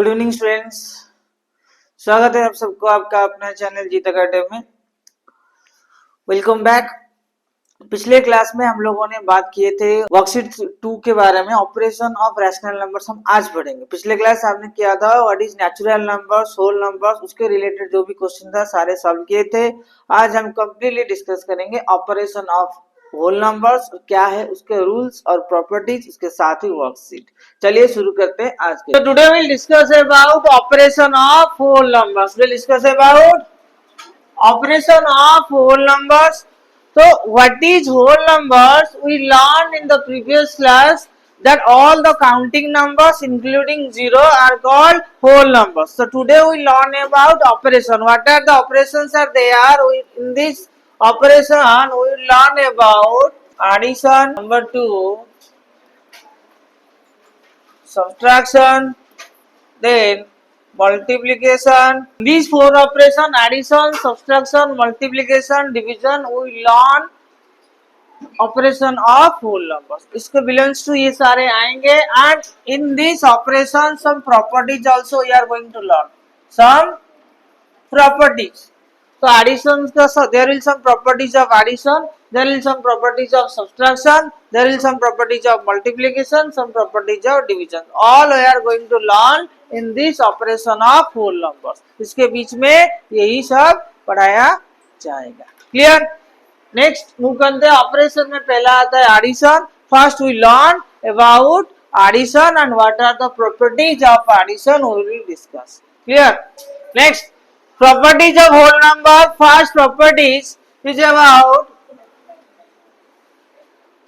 Good evening students. स्वागत है आप सबको आपका अपना चैनल जीत अकेडमी में। Welcome back. पिछले क्लास में हम लोगों ने बात किए थे वर्कशीट 2 के बारे में, ऑपरेशन ऑफ रैशनल नंबर्स हम आज पढ़ेंगे। पिछले क्लास आपने किया था what is natural numbers, whole numbers, उसके रिलेटेड जो भी क्वेश्चन था सारे सॉल्व किए थे। आज हम कंप्लीटली डिस्कस करेंगे ऑपरेशन ऑफ होल नंबर्स क्या है, उसके रूल्स और प्रॉपर्टीज, उसके साथ ही वर्कशीट। चलिए शुरू करते हैं आज के। Today will discuss about operation of whole numbers. Will discuss about operation of whole numbers. So what is whole numbers? We learned in the previous class that all the counting numbers including zero are called whole numbers. So today we learn about operation. What are the operations are there? In this operation we learn about addition, number 2, subtraction, then multiplication. These four operation, addition, subtraction, multiplication, division, we learn operation of whole numbers. इसके belongs to ये सारे आएंगे and in this operation some properties also we are going to learn some properties. तो addition का there will some properties of addition, there is some properties of subtraction, there is some properties of multiplication, some properties of division. All we are going to learn in this operation of whole numbers. इसके बीच में यही सब पढ़ाया जाएगा। Clear? Next move करते हैं operation में। पहला आता है addition. First we learn about addition and what are the properties of addition we will discuss. Clear? Next properties of whole number. First properties is about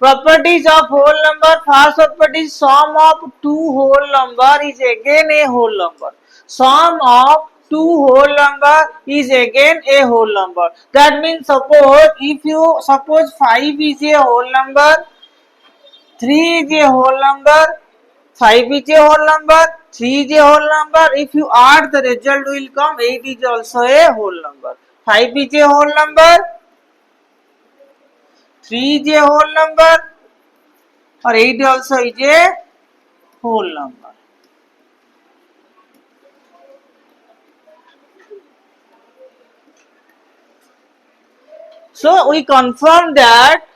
properties of whole number. First property is sum of two whole number is again a whole number. Sum of two whole number is again a whole number. That means suppose 5 is a whole number, 3 is a whole number, 5 is a whole number, 3 is a whole number. If you add, the result will come 8 is also a whole number. 5 is a whole number, 3 is a whole number, or 8 also is a whole number. So we confirm that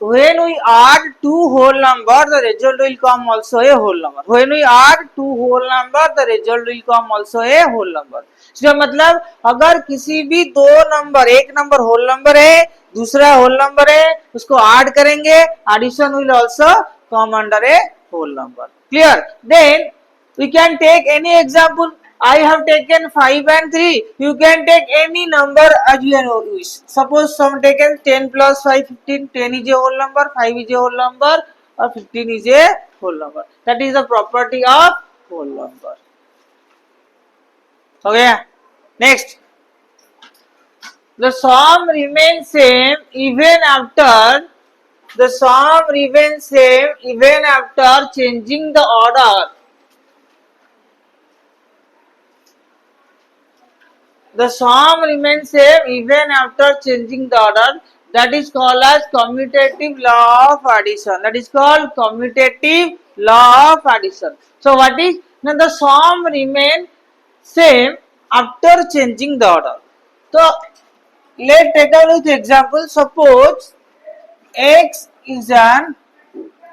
when we add two whole number, the result will come also a whole number. When we add two whole number, the result will come also a whole number. इसका मतलब अगर किसी भी दो number, एक number whole number है, दूसरा whole number है, उसको ऐड करेंगे, addition will also come under a whole number. Clear? Then we can take any example. I have taken 5 and 3. You can take any number as you wish. Suppose some taken 10 plus 5, 15. 10 is a whole number, 5 is a whole number, or 15 is a whole number. That is the property of whole number. Okay. Next. The sum remains same even after changing the order. The sum remains same even after changing the order. That is called as commutative law of addition. That is called commutative law of addition. So what is? Now the sum remain same after changing the order. So let's take a look example. Suppose x is an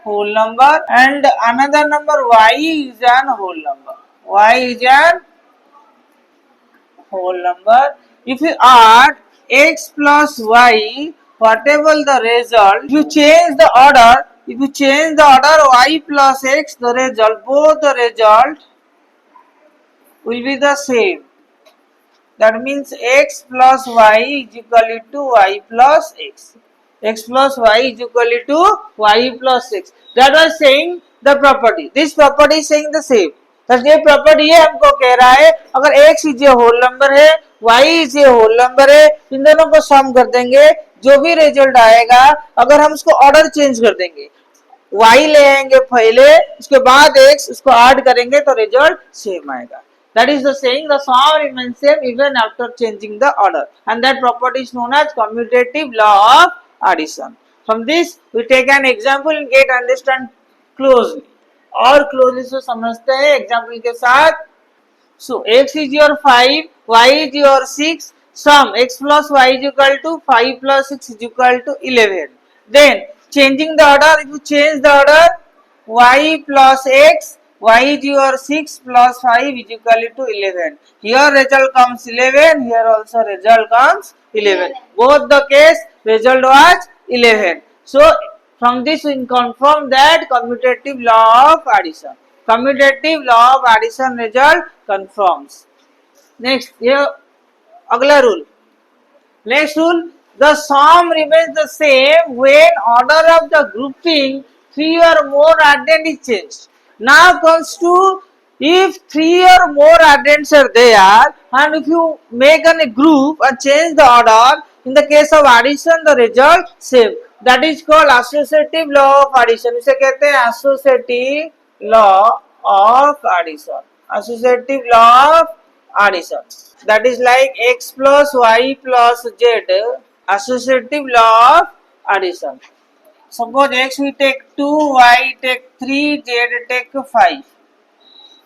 whole number and another number y is an whole number. Y is an whole number. If you add x plus y, whatever the result, if you change the order, y plus x, the result, both the result will be the same. That means x plus y is equal to y plus x. X plus y is equal to y plus x. That was saying the property. This property is saying the same. ये property ये हमको कह रहा है अगर x is a whole number है, y is a whole number है, इन दोनों को सम कर देंगे, जो भी रिजल्ट आएगा अगर हम उसको ऑर्डर चेंज कर देंगे, y ले आएंगे पहले, उसके बाद x, उसको ऐड करेंगे तो रिजल्ट सेम आएगा. That is the saying the sum remains same even after changing the order, and that property is known as commutative law of addition. From this we take an example and get understand closely. और closely से समझते हैं example के साथ. So x is your 5, y is your 6. Sum x plus y is equal to 5 plus 6 is equal to 11. Then changing the order, if you change the order, y plus x, y is your 6 plus 5 is equal to 11. Here result comes 11, here also result comes 11. Both the case result was 11. So from this we confirm that commutative law of addition. Commutative law of addition result confirms. Next, here अगला rule. Next rule, the sum remains the same when order of the grouping 3 or more addend is changed. Now comes to, if 3 or more addends are there and if you make a group and change the order, in the case of addition the result same. That is called associative law of addition. इसे कहते हैं associative law of addition. Associative law of addition. That is like x plus y plus z, associative law of addition. Suppose x we take 2, y take 3, z take 5.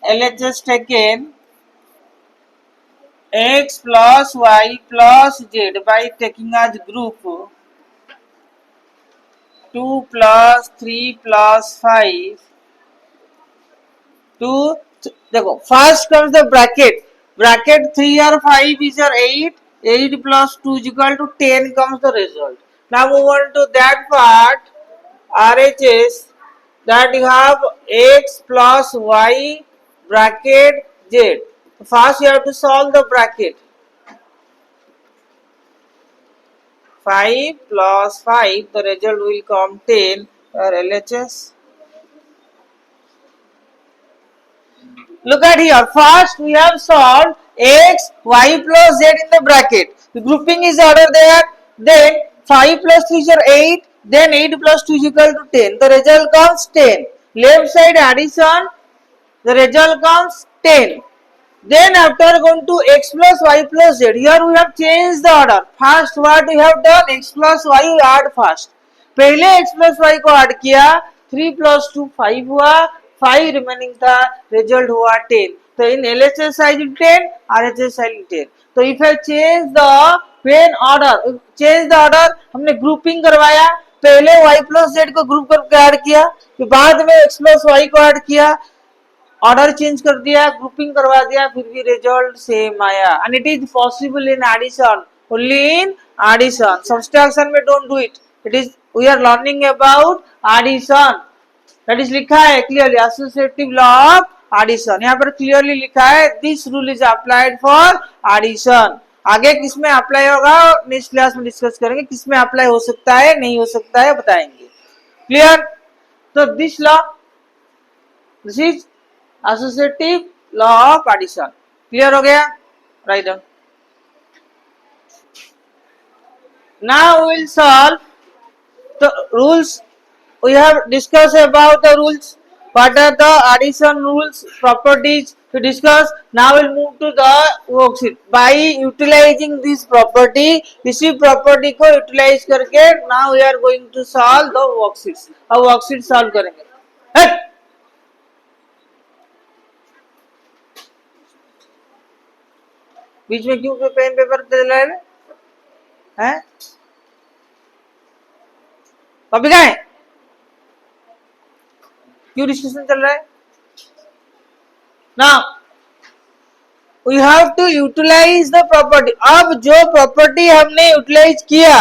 LHS taken x plus y plus z by taking as group 2 plus 3 plus 5 2. देखो first comes the bracket 3 or 5 is your 8 plus 2 is equal to 10 comes the result. Now move on to that part, RHS, that you have x plus y bracket z. First you have to solve the bracket. 5 plus 5, the result will come 10, or LHS. Look at here. First we have solved x, y plus z in the bracket. The grouping is ordered there. Then 5 plus 3 is 8. Then 8 plus 2 is equal to 10. The result comes 10. Left side addition. The result comes 10. Then after going to x plus y plus z. Here we have changed the order. First what we have done, x plus y we add first. पहले x plus y को add किया, 3 plus 2 5 हुआ, 5 remaining था, result हुआ 10. तो in LHS side 10, RHS side 10. तो if I change the pen order, change the order, हमने grouping करवाया, पहले y plus z को ग्रुप करके ऐड किया, फिर बाद में x plus y को ऐड किया, ऑर्डर चेंज कर दिया, ग्रुपिंग करवा दिया, फिर भी रिजल्ट सेम आया. And it is possible in addition, only in addition. Subtraction में don't do it. It is we are learning about addition. That is लिखा है clearly, associative law of addition. यहाँ पर क्लियरली लिखा है this rule is applied for addition. आगे किसमें apply होगा नेक्स्ट क्लास में डिस्कस करेंगे, किसमें अप्लाई हो सकता है नहीं हो सकता है बताएंगे. क्लियर? तो this law, this is associative law of addition. Clear हो गया? Write down. Now we will solve the rules. We have discussed about the rules. What are the addition rules, properties to discuss? Now we will move to the worksheet. By utilizing this property, इसी property को utilize करके now we are going to solve the worksheets. अब worksheet solve करेंगे. Hey! बीच में क्यों pen paper चल रहा है? कॉपी कहाँ है? क्यों डिस्कशन चल रहा है? Now we have to utilize the property. अब जो प्रॉपर्टी हमने यूटिलाइज किया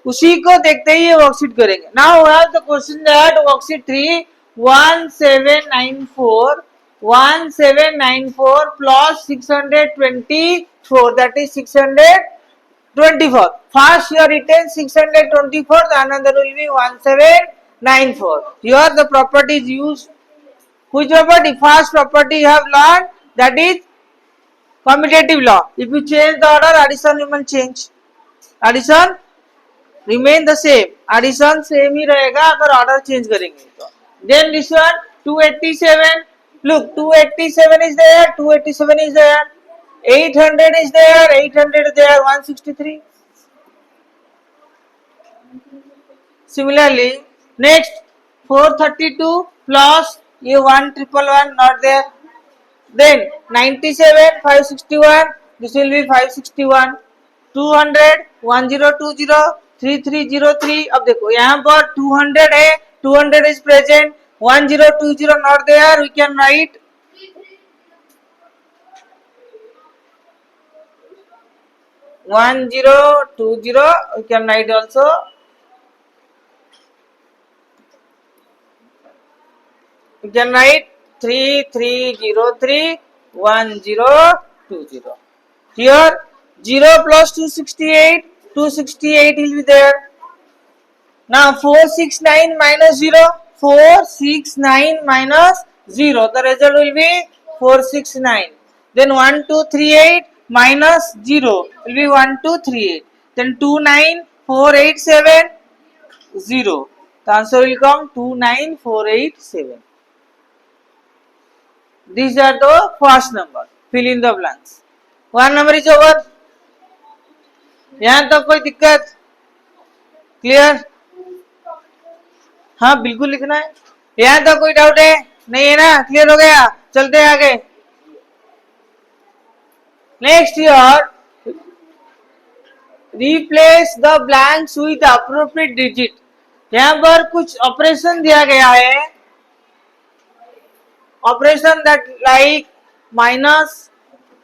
उसी को देखते ही ये वर्कशीट करेंगे. Now we have the question that worksheet 3 1794 plus 624, that is 624. First you are written 624, the another will be 1794. Here the property is used. Which property? First property you have learned, that is commutative law. If you change the order, addition remain change. Addition remain the same. Addition same ही रहेगा अगर order change करेंगे तो. Then this one 287. Look, 287 is there, 287 is there, 800 is there, 800 is there, 163. Similarly, next 432 plus ये 1111 not there, Then 97, 561. This will be 561. 200, 1020, 3303. अब देखो यहाँ पर 200 है, 200 is present, 1020 not there. We can write 1020. We can write also. You can write 3303 1020. Here 0 plus 268, 268 will be there. Now 469 minus 0, 469 minus 0. The result will be 469. Then 1238 minus 0 will be 1238. Then 29487 0. The answer will come 29487. These are the first number. Fill in the blanks. One number is over. यहाँ तक कोई दिक्कत? Clear? हाँ बिल्कुल लिखना है. यहाँ तक कोई डाउट है? नहीं है ना? क्लियर हो गया? चलते हैं आगे. Next year replace the blanks with appropriate digit. यहाँ पर कुछ ऑपरेशन दिया गया है. Operation that like minus,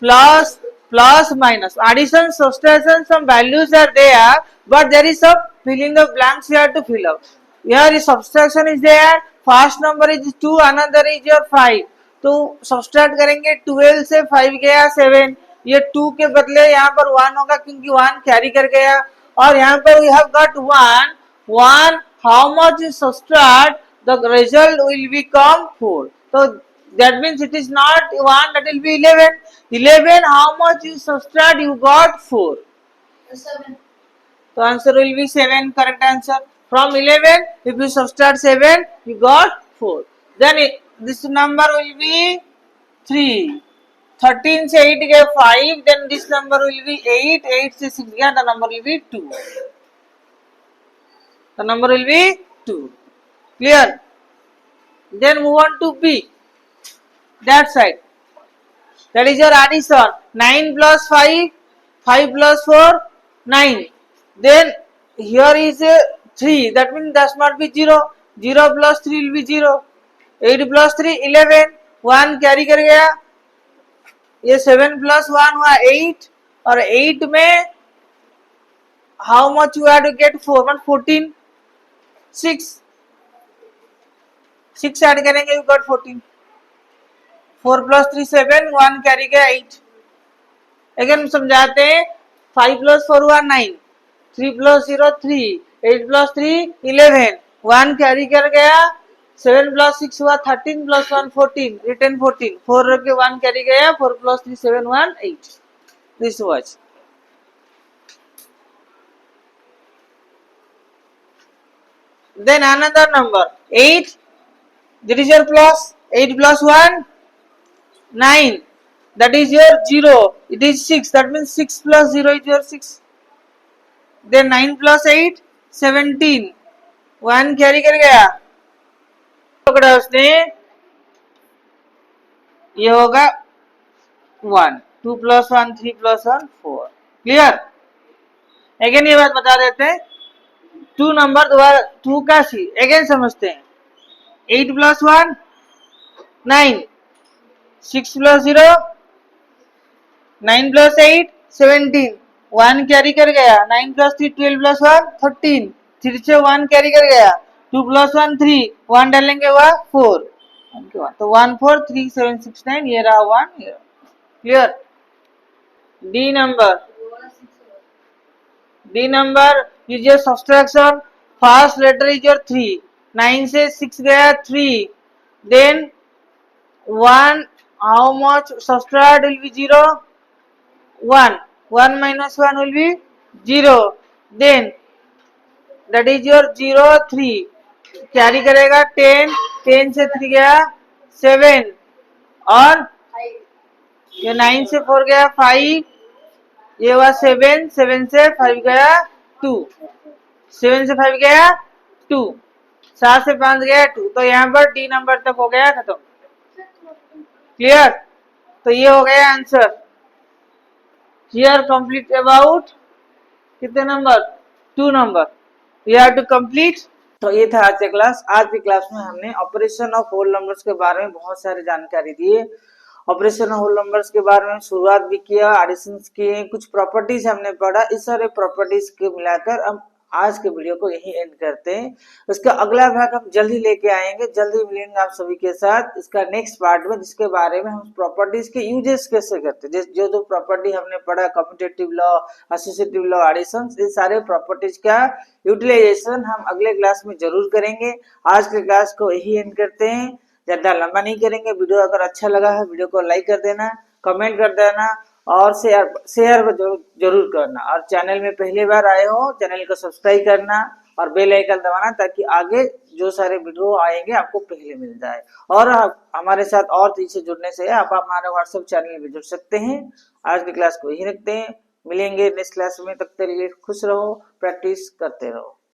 plus, plus, minus, addition, subtraction, some values are there, but there is a fill in the blanks here to fill up. Here is subtraction is there. First number is 2, another is your 5. तो subtract करेंगे 12 से 5 गया 7. ये 2 के बदले यहाँ पर 1 होगा क्योंकि 1 कैरी कर गया. और यहाँ पर we have got 1. How much you subtract, the result will become 4. So that means it is not 1, that will be 11. 11, how much you subtract, you got 4. 7. So answer will be 7, correct answer. From 11, if you subtract 7, you got 4. Then this number will be 3. 13 से 8 गया 5, then this number will be 8. 8 से 6 गया, the number will be 2. The number will be 2. Clear? Then move on to B. That side. That is your addition. 9 plus 5, 5 plus 4, 9. Then here is a 3. That means that must be 0. 0 plus 3 will be 0. 8 plus 3, 11. 1 carry कर गया. ये 7 plus 1 हुआ 8. और 8 में how much you have to get 4? 14. 6. 6 add करेंगे you got 14. 4 plus 3 7, 1 carry गया 8. Again समझाते हैं. 5 plus 4 हुआ 9, 3 plus 0 3, 8 plus 3 11, 1 कैरी कर गया. 7 plus 6 हुआ 13 plus 1 14, रिटर्न 14. 4 रख के 1 कैरी गया. 4 plus 3 7 1 8. This was. Then another number 8. That is your plus. 8 plus 1 9. That is your 0. It is 6. That means 6 plus 0 is your 6. Then 9 plus 8 17. 1 carry कर गया. पकड़ा उसने. ये होगा 1. 2 plus 1 3 plus 1 4. क्लियर? अगेन ये बात बता देते हैं. 2 नंबर दोबारा 2 का सी अगेन समझते हैं. 8 plus 1 9. 6 plus 0 9 plus 8 17. 1 कैरी कर गया. 9 plus 3 12 plus 1 13. 3 से 1 कैरी कर गया. 2 plus 1 3. 1 डालेंगे हुआ 4. तो 1 4 3 7 6 9. ये रहा 1. Clear? The number is your subtraction. First letter is your 3. 9 से 6 गया 3. Then 1, how much subtract will be 0? 1. 1 minus 1 will be 0. Then that is your 0 3. Carry करेगा 10. 10 से 3 गया 7. और ये 9 से 4 गया 5. ये हुआ 7. 7 से 5 गया 2. 7 से 5 गया 2. 7 से 5 गया 2. तो यहाँ पर डी नंबर तक हो गया खत्म. क्लियर? तो ये हो गया आंसर। हियर कंप्लीट अबाउट कितने number, 2 number, you have to complete. तो ये था आज का क्लास। आज की क्लास में हमने ऑपरेशन ऑफ होल नंबर्स के बारे में बहुत सारी जानकारी दी है। ऑपरेशन ऑफ होल नंबर्स के बारे में शुरुआत भी किया, एडिशन किए, कुछ प्रॉपर्टीज हमने पढ़ा। इस सारे प्रॉपर्टीज के मिलाकर हम आज के वीडियो को यही एंड करते हैं। इसका अगला भाग हम जल्दी लेके आएंगे, जल्दी मिलेंगे आप सभी के साथ इसका नेक्स्ट पार्ट में, जिसके बारे में हम प्रॉपर्टीज के यूजेस कैसे करते हैं। जो जो प्रॉपर्टी हमने पढ़ा, commutative law, associative law, addition, इन सारे प्रॉपर्टीज का यूटिलाइजेशन हम अगले क्लास में जरूर करेंगे। आज के क्लास को यही एंड करते हैं, ज्यादा लंबा नहीं करेंगे। वीडियो अगर अच्छा लगा है वीडियो को लाइक कर देना, कमेंट कर देना और शेयर जरूर करना। और चैनल में पहली बार आए हो चैनल को सब्सक्राइब करना और बेल आइकन दबाना, ताकि आगे जो सारे वीडियो आएंगे आपको पहले मिल जाए। और हमारे साथ और चीज जुड़ने से आप हमारे व्हाट्सएप चैनल में जुड़ सकते हैं। आज की क्लास को यही रखते हैं, मिलेंगे नेक्स्ट क्लास में। तब तक के लिए खुश रहो, प्रैक्टिस करते रहो।